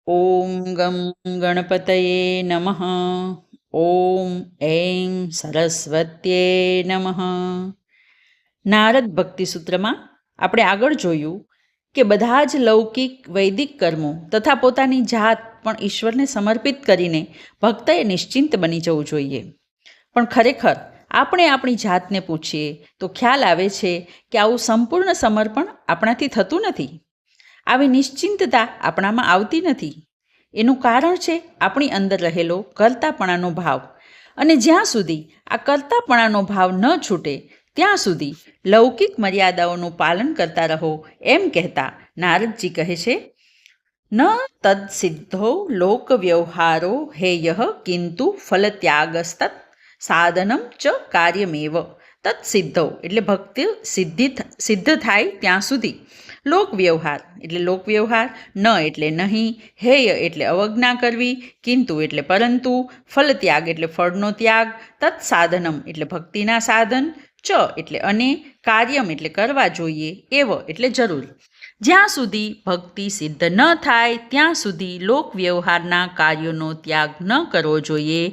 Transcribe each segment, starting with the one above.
ઓમ ગમ ગણપતયે નમઃ. ઓમ એં સરસ્વત્યે નમઃ. નારદ ભક્તિ સૂત્રમાં આપણે આગળ જોયું કે બધા જ લૌકિક વૈદિક કર્મો તથા પોતાની જાત પણ ઈશ્વરને સમર્પિત કરીને ભક્તએ નિશ્ચિંત બની જવું જોઈએ. પણ ખરેખર આપણે આપણી જાતને પૂછીએ તો ખ્યાલ આવે છે કે આવું સંપૂર્ણ સમર્પણ આપણાથી થતું નથી. આવી નિશ્ચિંતતા આપણામાં આવતી નથી. એનું કારણ છે આપણી અંદર રહેલો કર્તાપણાનો ભાવ. અને જ્યાં સુધી આ કર્તાપણાનો ભાવ ન છૂટે ત્યાં સુધી લૌકિક મર્યાદાઓનું પાલન કરતા રહો એમ કહેતા નારદજી કહે છે, ન તત્સિદ્ધો લોક વ્યવહારો હેય કિંતુ ફલત્યાગસ્તત સાધનમ ચ કાર્યમેવ. તત્સિદ્ધો એટલે ભક્તિ સિદ્ધ થાય ત્યાં સુધી. લોક વ્યવહાર એટલે લોક વ્યવહાર, ન એટલે નહીં, હેય એટલે અવજ્ઞા કરવી, કિંતુ એટલે પરંતુ, ફલત્યાગ એટલે ફળનો ત્યાગ, તત્સાધનમ એટલે ભક્તિના સાધન, ચ એટલે અને, કાર્યમ એટલે કરવા જોઈએ, એવ એટલે જરૂર. જ્યાં સુધી ભક્તિ સિદ્ધ ન થાય ત્યાં સુધી લોક વ્યવહારના કાર્યોનો ત્યાગ ન કરવો જોઈએ,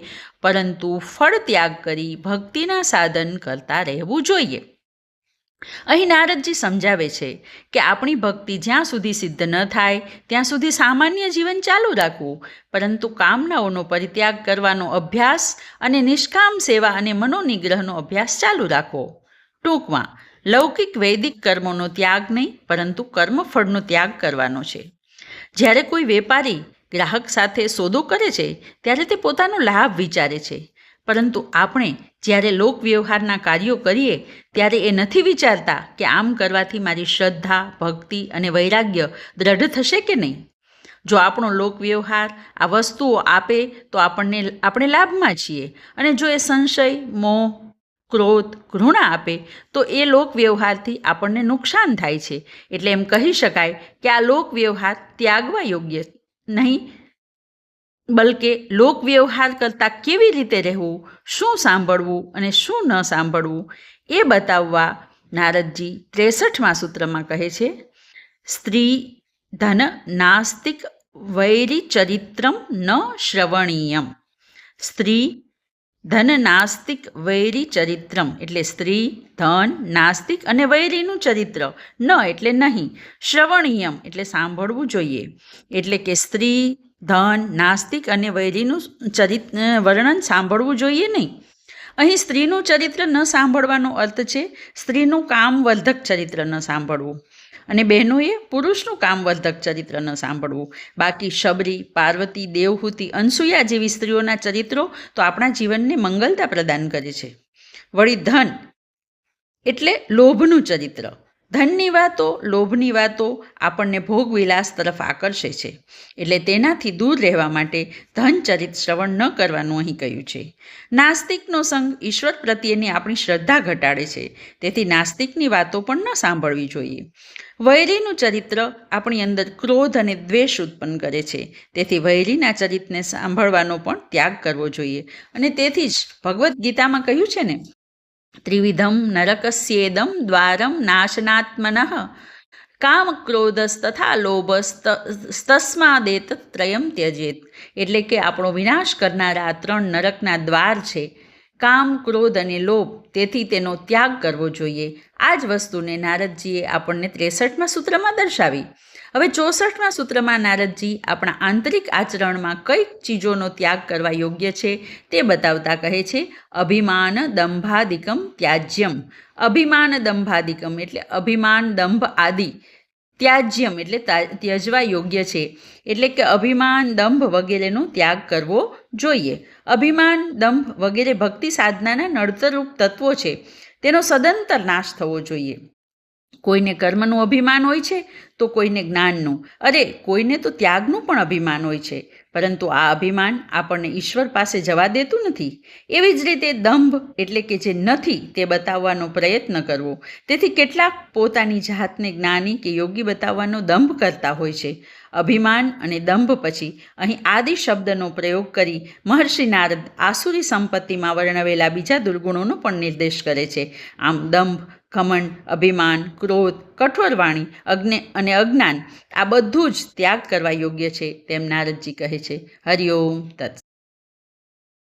પરંતુ ફળ ત્યાગ કરી ભક્તિના સાધન કરતા રહેવું જોઈએ. અહીં નારદજી સમજાવે છે કે આપણી ભક્તિ જ્યાં સુધી સિદ્ધ ન થાય ત્યાં સુધી સામાન્ય જીવન ચાલુ રાખવું, પરંતુ કામનાઓનો પરિત્યાગ કરવાનો અભ્યાસ અને નિષ્કામ સેવા અને મનોનિગ્રહનો અભ્યાસ ચાલુ રાખવો. ટૂંકમાં લૌકિક વૈદિક કર્મોનો ત્યાગ નહીં, પરંતુ કર્મફળનો ત્યાગ કરવાનો છે. જ્યારે કોઈ વેપારી ગ્રાહક સાથે સોદો કરે છે ત્યારે તે પોતાનો લાભ વિચારે છે, પરંતુ આપણે જ્યારે લોક વ્યવહારના કાર્યો કરીએ ત્યારે એ નથી વિચારતા કે આમ કરવાથી મારી શ્રદ્ધા, ભક્તિ અને વૈરાગ્ય દ્રઢ થશે કે નહીં. જો આપણો લોક વ્યવહાર આ વસ્તુઓ આપે તો આપણે લાભમાં છીએ, અને જો એ સંશય, મોહ, ક્રોધ, ઘૃણા આપે તો એ લોક વ્યવહારથી આપણને નુકસાન થાય છે. એટલે એમ કહી શકાય કે આ લોક વ્યવહાર ત્યાગવા યોગ્ય નહીં, બલકે લોક વ્યવહાર કરતાં કેવી રીતે રહેવું, શું સાંભળવું અને શું ન સાંભળવું એ બતાવવા નારદજી 63મા સૂત્રમાં કહે છે, સ્ત્રી ધન નાસ્તિક વૈરિચરિત્રમ ન શ્રવણીયમ. સ્ત્રી ધન નાસ્તિક વૈરી ચરિત્રમ એટલે સ્ત્રી, ધન, નાસ્તિક અને વૈરીનું ચરિત્ર, ન એટલે નહીં, શ્રવણીયમ એટલે સાંભળવું જોઈએ. એટલે કે સ્ત્રી, ધન, નાસ્તિક અને વૈરીનું વર્ણન સાંભળવું જોઈએ નહીં. અહીં સ્ત્રીનું ચરિત્ર ન સાંભળવાનો અર્થ છે સ્ત્રીનું કામવર્ધક ચરિત્ર ન સાંભળવું, અને બહેનોએ પુરુષનું કામવર્ધક ચરિત્ર ન સાંભળવું. બાકી શબરી, પાર્વતી, દેવહૂતિ, અનસૂયા જેવી સ્ત્રીઓના ચરિત્રો તો આપણા જીવનને મંગલતા પ્રદાન કરે છે. વળી ધન એટલે લોભનું ચરિત્ર. ધનની વાતો, લોભની વાતો આપણને ભોગવિલાસ તરફ આકર્ષે છે, એટલે તેનાથી દૂર રહેવા માટે ધનચરિત શ્રવણ ન કરવાનું અહીં કહ્યું છે. નાસ્તિકનો સંગ ઈશ્વર પ્રત્યેની આપણી શ્રદ્ધા ઘટાડે છે, તેથી નાસ્તિકની વાતો પણ ન સાંભળવી જોઈએ. વૈરીનું ચરિત્ર આપણી અંદર ક્રોધ અને દ્વેષ ઉત્પન્ન કરે છે, તેથી વૈરીના ચરિત્રને સાંભળવાનો પણ ત્યાગ કરવો જોઈએ. અને તેથી જ ભગવદ્ ગીતામાં કહ્યું છે ને, ત્રિવિધમ નરકસ્યેદમ દ્વારમ નાશનાત્મનઃ કામ ક્રોધસ્તથા લોભસ્તસ્માદેત ત્રયમ ત્યજેત. એટલે કે આપણો વિનાશ કરનારા આ 3 નરકના દ્વાર છે, કામ, ક્રોધ અને લોભ, તેથી તેનો ત્યાગ કરવો જોઈએ. આ જ વસ્તુને નારદજીએ આપણને 63મા સૂત્રમાં દર્શાવી. હવે 64મા સૂત્રમાં નારદજી આપણા આંતરિક આચરણમાં કઈ ચીજોનો ત્યાગ કરવા યોગ્ય છે તે બતાવતા કહે છે, અભિમાન દંભાદિકમ ત્યાજ્યમ. અભિમાન દંભાદિકમ એટલે અભિમાન, દંભ આદિ. ત્યાજ્યમ એટલે ત્યજવા યોગ્ય છે, એટલે કે અભિમાન, દંભ વગેરેનો ત્યાગ કરવો જોઈએ. અભિમાન, દંભ વગેરે ભક્તિ સાધનાના નડતરરૂપ તત્વો છે, તેનો સદંતર નાશ થવો જોઈએ. કોઈને કર્મનું અભિમાન હોય છે તો કોઈને જ્ઞાનનું, અરે કોઈને તો ત્યાગનું પણ અભિમાન હોય છે, પરંતુ આ અભિમાન આપણને ઈશ્વર પાસે જવા દેતું નથી. એવી જ રીતે દંભ એટલે કે જે નથી તે બતાવવાનો પ્રયત્ન કરવો. તેથી કેટલાક પોતાની જાતને જ્ઞાની કે યોગી બતાવવાનો દંભ કરતા હોય છે. અભિમાન અને દંભ પછી અહીં આદિ શબ્દનો પ્રયોગ કરી મહર્ષિ નારદ આસુરી સંપત્તિમાં વર્ણવેલા બીજા દુર્ગુણોનો પણ નિર્દેશ કરે છે. આમ દંભ, ઘમંડ, અભિમાન, ક્રોધ, કઠોર વાણી, અને અજ્ઞાન આ બધું જ ત્યાગ કરવા યોગ્ય છે તેમ નારદજી કહે છે. હરિઓમ તત્સત.